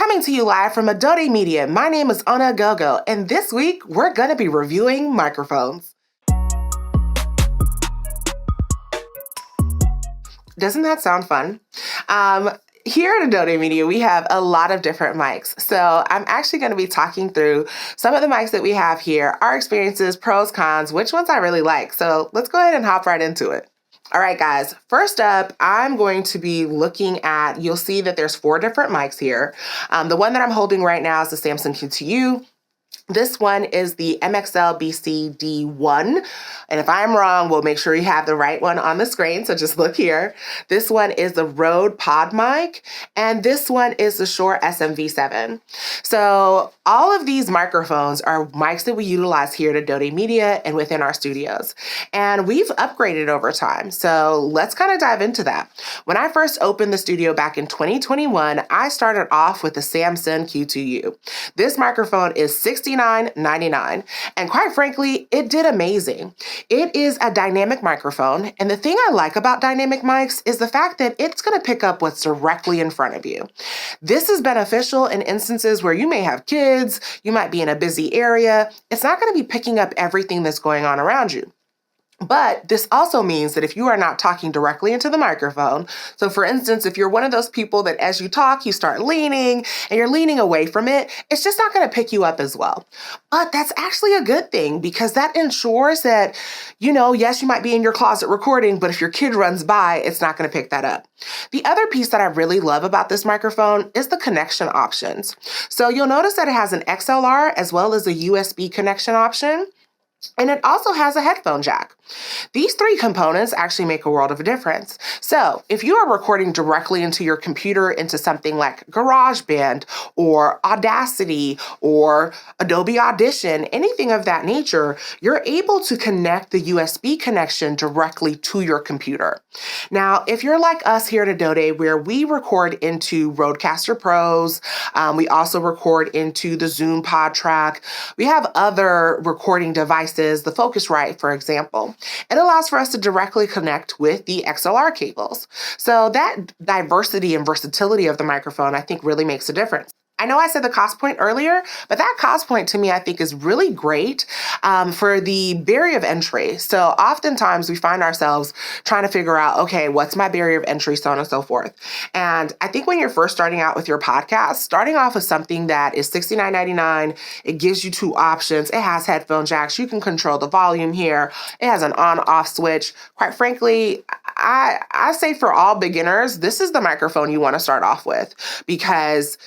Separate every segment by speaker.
Speaker 1: Coming to you live from Adode Media, my name is Ona Gogo, and this week we're going to be reviewing microphones. Doesn't that sound fun? Here at Adode Media, we have a lot of different mics. So I'm actually going to be talking through some of the mics that we have here, our experiences, pros, cons, which ones I really like. So let's go ahead and hop right into it. All right, guys, first up, I'm going to be looking at, you'll see that there's 4 different mics here. The one that I'm holding right now is the Samson Q2U. This one is the MXL BCD1. And if I'm wrong, we'll make sure you have the right one on the screen. So just look here. This one is the Rode Pod mic. And this one is the Shure SMV7. So all of these microphones are mics that we utilize here at Adode Media and within our studios. And we've upgraded over time. So let's kind of dive into that. When I first opened the studio back in 2021, I started off with the Samson Q2U. This microphone is $69.99. And quite frankly, it did amazing. It is a dynamic microphone. And the thing I like about dynamic mics is the fact that it's going to pick up what's directly in front of you. This is beneficial in instances where you may have kids, you might be in a busy area. It's not going to be picking up everything that's going on around you. But this also means that if you are not talking directly into the microphone, so for instance, if you're one of those people that as you talk, you start leaning and you're leaning away from it, it's just not going to pick you up as well. But that's actually a good thing because that ensures that, yes, you might be in your closet recording, but if your kid runs by, it's not going to pick that up. The other piece that I really love about this microphone is the connection options. So you'll notice that it has an XLR as well as a USB connection option. And it also has a headphone jack. These 3 components actually make a world of a difference. So if you are recording directly into your computer into something like GarageBand or Audacity or Adobe Audition, anything of that nature, you're able to connect the USB connection directly to your computer. Now, if you're like us here at Adode, where we record into Rodecaster Pros, we also record into the Zoom Pod Track. We have other recording devices, the Focusrite, for example. It allows for us to directly connect with the XLR cables. So that diversity and versatility of the microphone, I think, really makes a difference. I know I said the cost point earlier, but that cost point to me, I think, is really great for the barrier of entry. So oftentimes we find ourselves trying to figure out, okay, what's my barrier of entry, so on and so forth. And I think when you're first starting out with your podcast, starting off with something that is $69.99, it gives you 2 options. It has headphone jacks. You can control the volume here. It has an on-off switch. Quite frankly, I say for all beginners, this is the microphone you want to start off with because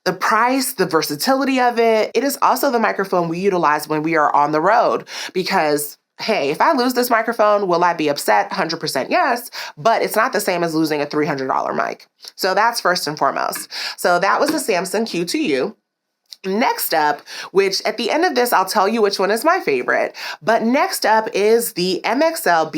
Speaker 1: the price, the versatility of it, it is also the microphone we utilize when we are on the road because, hey, if I lose this microphone, will I be upset? 100% yes, but it's not the same as losing a $300 mic. So that's first and foremost. So that was the Samson Q2U. Next up, which at the end of this, I'll tell you which one is my favorite, but next up is the MXL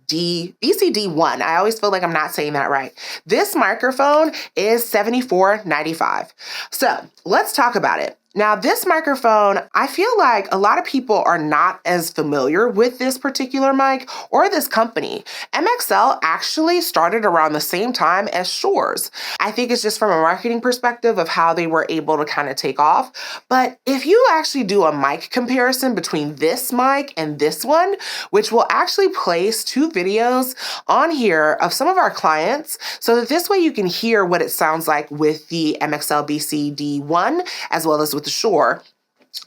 Speaker 1: BCD1. I always feel like I'm not saying that right. This microphone is $74.95. So let's talk about it. Now, this microphone, I feel like a lot of people are not as familiar with this particular mic or this company. MXL actually started around the same time as Shure's. I think it's just from a marketing perspective of how they were able to kind of take off. But if you actually do a mic comparison between this mic and this one, which will actually place 2 videos on here of some of our clients, so that this way you can hear what it sounds like with the MXL BCD1 as well as with the Shure.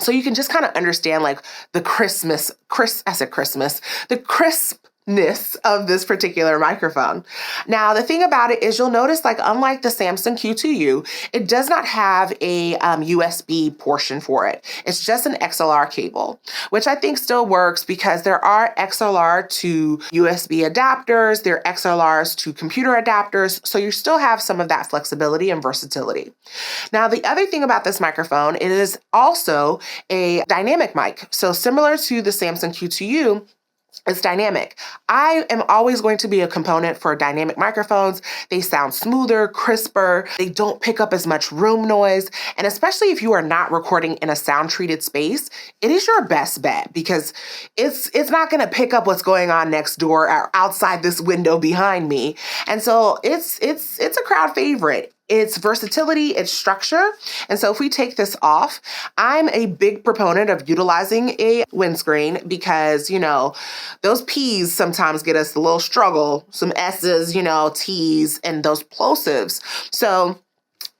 Speaker 1: So you can just kind of understand like the crispness of this particular microphone. Now, the thing about it is you'll notice, like, unlike the Samson Q2U, it does not have a USB portion for it. It's just an XLR cable, which I think still works because there are XLR to USB adapters, there are XLRs to computer adapters, so you still have some of that flexibility and versatility. Now, the other thing about this microphone, it is also a dynamic mic. So similar to the Samson Q2U, it's dynamic. I am always going to be a component for dynamic microphones. They sound smoother, crisper. They don't pick up as much room noise. And especially if you are not recording in a sound treated space, it is your best bet because it's not going to pick up what's going on next door or outside this window behind me. And so it's a crowd favorite. its versatility, its structure. And so if we take this off, I'm a big proponent of utilizing a windscreen because, those P's sometimes get us a little struggle, some S's, T's, and those plosives. So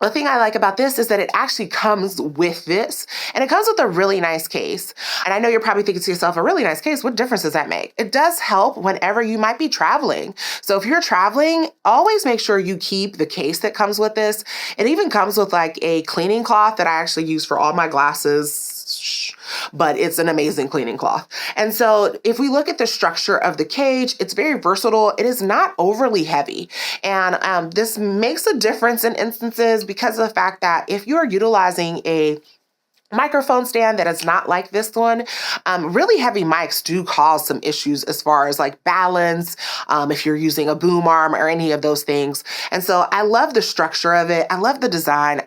Speaker 1: the thing I like about this is that it actually comes with this, and it comes with a really nice case. And I know you're probably thinking to yourself, a really nice case, what difference does that make? It does help whenever you might be traveling. So if you're traveling, always make sure you keep the case that comes with this. It even comes with like a cleaning cloth that I actually use for all my glasses, but it's an amazing cleaning cloth. And so if we look at the structure of the cage, it's very versatile. It is not overly heavy. And this makes a difference in instances because of the fact that if you're utilizing a microphone stand that is not like this one, really heavy mics do cause some issues as far as like balance, if you're using a boom arm or any of those things. And so I love the structure of it. I love the design.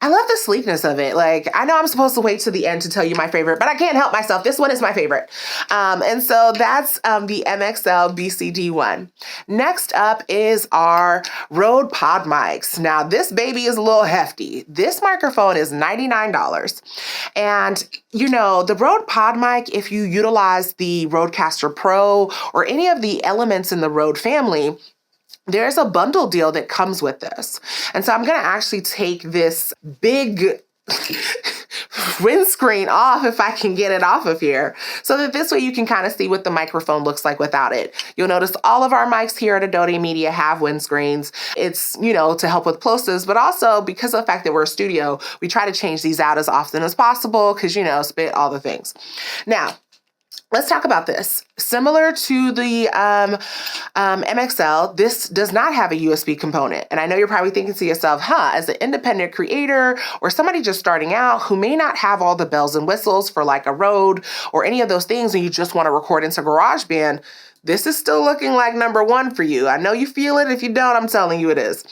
Speaker 1: I love the sleekness of it. Like, I know I'm supposed to wait to the end to tell you my favorite, but I can't help myself. This one is my favorite. And so that's the MXL BCD1. Next up is our Rode Pod mics. Now, this baby is a little hefty. This microphone is $99. And, the Rode Pod mic, if you utilize the Rodecaster Pro or any of the elements in the Rode family, there's a bundle deal that comes with this. And so I'm going to actually take this big windscreen off if I can get it off of here so that this way you can kind of see what the microphone looks like without it. You'll notice all of our mics here at Adode Media have windscreens. It's, to help with plosives, but also because of the fact that we're a studio, we try to change these out as often as possible because, spit all the things. Now, let's talk about this. Similar to the MXL, this does not have a USB component. And I know you're probably thinking to yourself, as an independent creator or somebody just starting out who may not have all the bells and whistles for like a Rode or any of those things and you just want to record into GarageBand, this is still looking like number one for you. I know you feel it. If you don't, I'm telling you it is.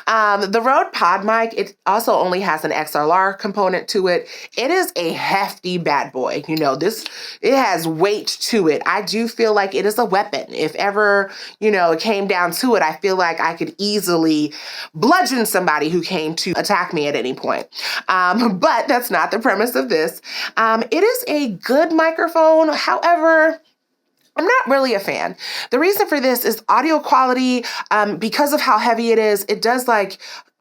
Speaker 1: The Rode Pod mic, it also only has an XLR component to it. It is a hefty bad boy. It has weight to it. I do feel like it is a weapon. If ever, it came down to it, I feel like I could easily bludgeon somebody who came to attack me at any point. But that's not the premise of this. It is a good microphone. However, I'm not really a fan. The reason for this is audio quality. Because of how heavy it is, it does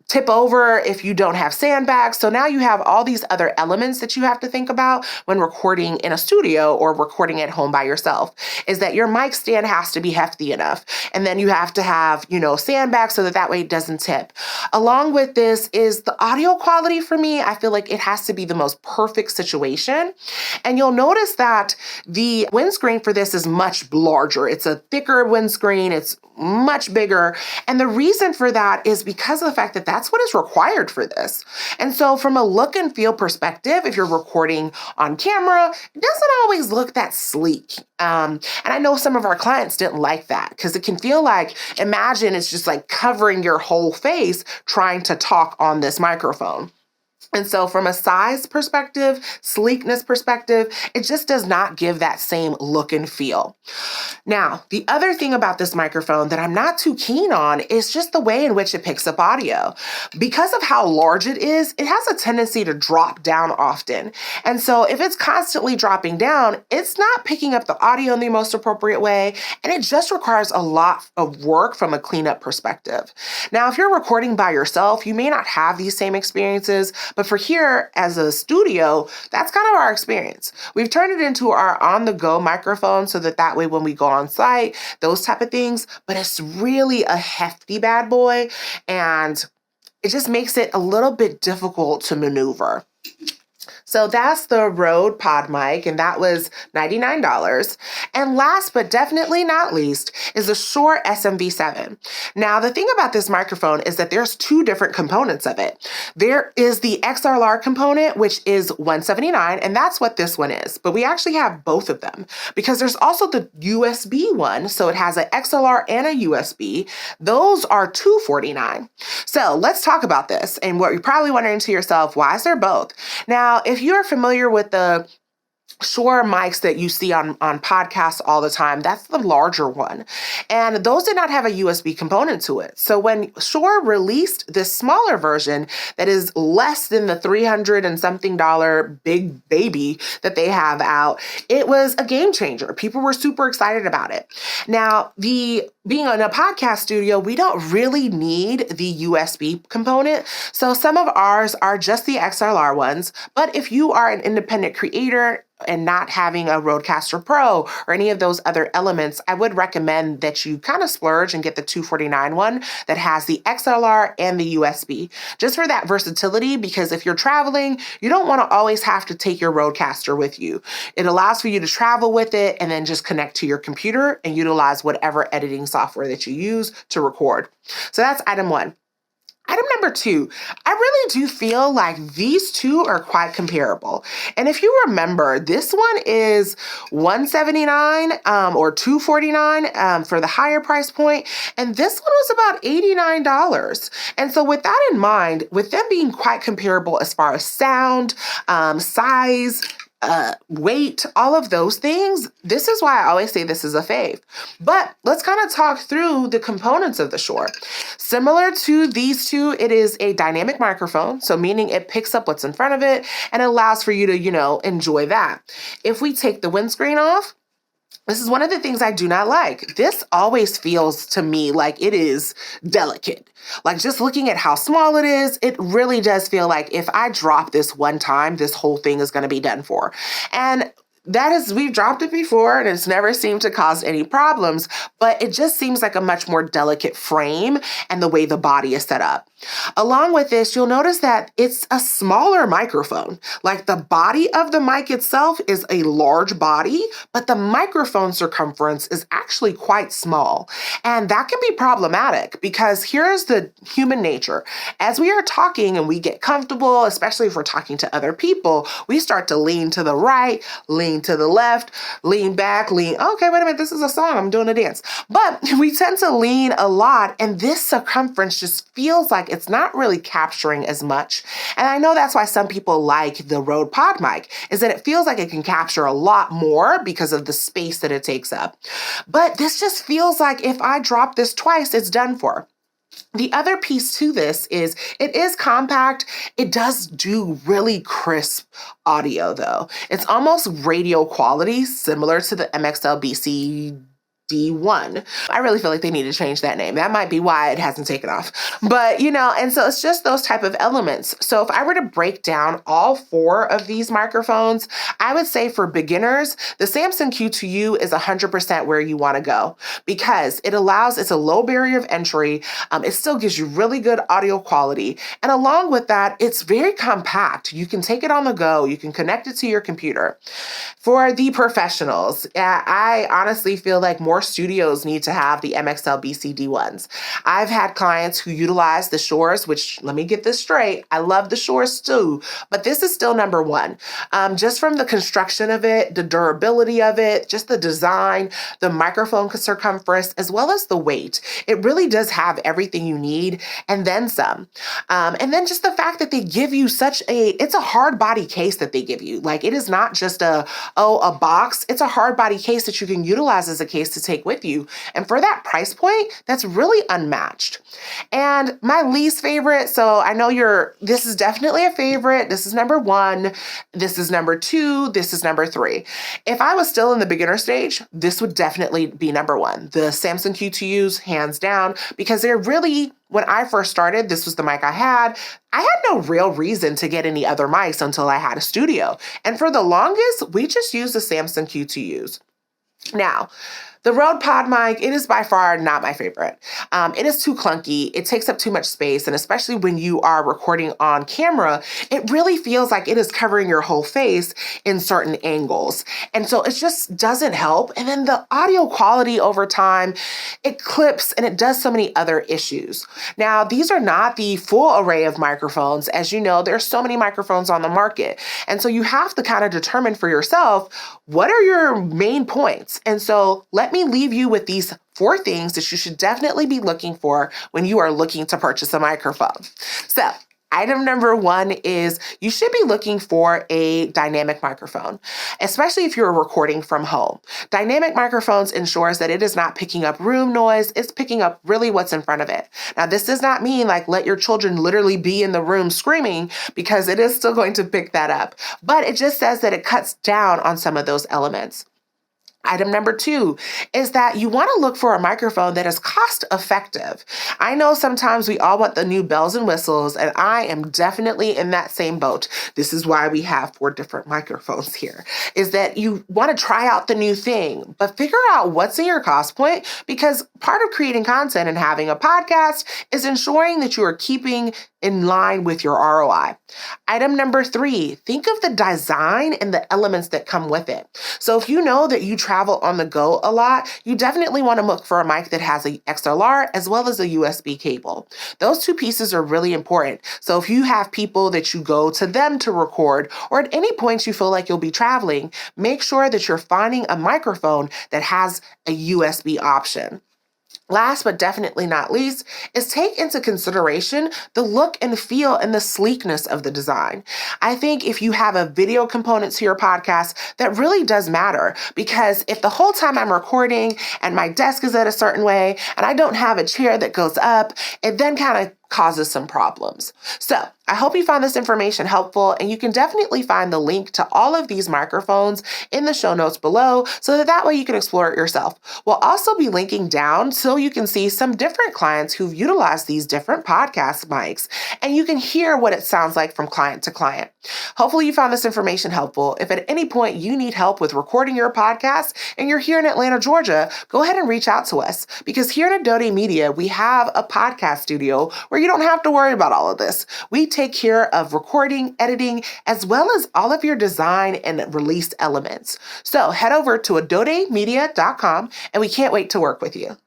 Speaker 1: tip over if you don't have sandbags. So now you have all these other elements that you have to think about when recording in a studio or recording at home by yourself, is that your mic stand has to be hefty enough. And then you have to have, sandbags so that way it doesn't tip. Along with this is the audio quality for me. I feel like it has to be the most perfect situation. And you'll notice that the windscreen for this is much larger. It's a thicker windscreen. It's much bigger. And the reason for that is because of the fact that that's what is required for this. And so from a look and feel perspective, if you're recording on camera, it doesn't always look that sleek. And I know some of our clients didn't like that because it can feel like, imagine it's just like covering your whole face trying to talk on this microphone. And so from a size perspective, sleekness perspective, it just does not give that same look and feel. Now, the other thing about this microphone that I'm not too keen on is just the way in which it picks up audio. Because of how large it is, it has a tendency to drop down often. And so if it's constantly dropping down, it's not picking up the audio in the most appropriate way, and it just requires a lot of work from a cleanup perspective. Now, if you're recording by yourself, you may not have these same experiences, but for here as a studio, that's kind of our experience. We've turned it into our on-the-go microphone so that way when we go on site, those type of things, but it's really a hefty bad boy, and it just makes it a little bit difficult to maneuver. So that's the Rode Pod mic, and that was $99. And last but definitely not least is the Shure SMV7. Now, the thing about this microphone is that there's two different components of it. There is the XLR component, which is $179, and that's what this one is. But we actually have both of them because there's also the USB one, so it has an XLR and a USB. Those are $249. So let's talk about this. And what you're probably wondering to yourself, why is there both? Now, if you're familiar with the Shure mics that you see on podcasts all the time, that's the larger one. And those did not have a USB component to it. So when Shure released this smaller version that is less than the $300 and something big baby that they have out, it was a game changer. People were super excited about it. Now, being in a podcast studio, we don't really need the USB component. So some of ours are just the XLR ones. But if you are an independent creator and not having a Rodecaster Pro or any of those other elements, I would recommend that you kind of splurge and get the 249 one that has the XLR and the USB, just for that versatility, because if you're traveling, you don't want to always have to take your Rodecaster with you. It allows for you to travel with it and then just connect to your computer and utilize whatever editing software that you use to record. So that's item one. Item number two, I really do feel like these two are quite comparable. And if you remember, this one is $179 or $249 for the higher price point, and this one was about $89. And so with that in mind, with them being quite comparable as far as sound, size, weight, all of those things, this is why I always say this is a fave. But let's kind of talk through the components of the Shure. Similar to these two, it is a dynamic microphone, so meaning it picks up what's in front of it and allows for you to, enjoy that. If we take the windscreen off, this is one of the things I do not like. This always feels to me like it is delicate. Like just looking at how small it is, it really does feel like if I drop this one time, this whole thing is going to be done for. And we've dropped it before and it's never seemed to cause any problems, but it just seems like a much more delicate frame and the way the body is set up. Along with this, you'll notice that it's a smaller microphone. Like the body of the mic itself is a large body, but the microphone circumference is actually quite small. And that can be problematic because here's the human nature. As we are talking and we get comfortable, especially if we're talking to other people, we start to lean to the right, lean to the left, lean back, okay, wait a minute, this is a song, I'm doing a dance. But we tend to lean a lot, and this circumference just feels like it's not really capturing as much. And I know that's why some people like the Rode Pod mic, is that it feels like it can capture a lot more because of the space that it takes up. But this just feels like if I drop this twice, it's done for. The other piece to this is it is compact. It does do really crisp audio though. It's almost radio quality, similar to the MXL-BC D1. I really feel like they need to change that name. That might be why it hasn't taken off. But, and so it's just those type of elements. So if I were to break down all four of these microphones, I would say for beginners, the Samson Q2U is 100% where you want to go because it's a low barrier of entry. It still gives you really good audio quality. And along with that, it's very compact. You can take it on the go. You can connect it to your computer. For the professionals, I honestly feel like more studios need to have the MXL-BC D1s. I've had clients who utilize the Shures, which let me get this straight. I love the Shures too, but this is still number one. Just from the construction of it, the durability of it, just the design, the microphone circumference, as well as the weight. It really does have everything you need and then some. And then just the fact that they give you it's a hard body case that they give you. Like it is not just a box. It's a hard body case that you can utilize as a case to take with you. And for that price point, that's really unmatched. And my least favorite, so I know this is definitely a favorite. This is number one. This is number two. This is number three. If I was still in the beginner stage, this would definitely be number one. The Samson Q2Us, hands down, because when I first started, this was the mic I had. I had no real reason to get any other mics until I had a studio. And for the longest, we just used the Samson Q2Us. Now, the Rode Pod mic, it is by far not my favorite. It is too clunky. It takes up too much space. And especially when you are recording on camera, it really feels like it is covering your whole face in certain angles. And so it just doesn't help. And then the audio quality over time, it clips and it does so many other issues. Now, these are not the full array of microphones. As you know, there's so many microphones on the market. And so you have to kind of determine for yourself, what are your main points? And so let me leave you with these 4 things that you should definitely be looking for when you are looking to purchase a microphone. So Item number one is you should be looking for a dynamic microphone, especially if you're recording from home. Dynamic microphones ensures that it is not picking up room noise, it's picking up really what's in front of it. Now, this does not mean like let your children literally be in the room screaming, because it is still going to pick that up, but it just says that it cuts down on some of those elements. Item number two is that you want to look for a microphone that is cost effective. I know sometimes we all want the new bells and whistles, and I am definitely in that same boat. This is why we have 4 different microphones here, is that you want to try out the new thing, but figure out what's in your cost point, because part of creating content and having a podcast is ensuring that you are keeping in line with your ROI. Item number 3, think of the design and the elements that come with it. So if you know that you travel on the go a lot, you definitely want to look for a mic that has an XLR as well as a USB cable. Those 2 pieces are really important. So if you have people that you go to them to record, or at any point you feel like you'll be traveling, make sure that you're finding a microphone that has a USB option. Last but definitely not least is take into consideration the look and feel and the sleekness of the design. I think if you have a video component to your podcast, that really does matter, because if the whole time I'm recording and my desk is at a certain way and I don't have a chair that goes up, it then kind of causes some problems. So I hope you found this information helpful, and you can definitely find the link to all of these microphones in the show notes below, so that way you can explore it yourself. We'll also be linking down so you can see some different clients who've utilized these different podcast mics, and you can hear what it sounds like from client to client. Hopefully you found this information helpful. If at any point you need help with recording your podcast and you're here in Atlanta, Georgia, go ahead and reach out to us, because here at Adode Media, we have a podcast studio where you don't have to worry about all of this. We take care of recording, editing, as well as all of your design and release elements. So head over to adodemedia.com, and we can't wait to work with you.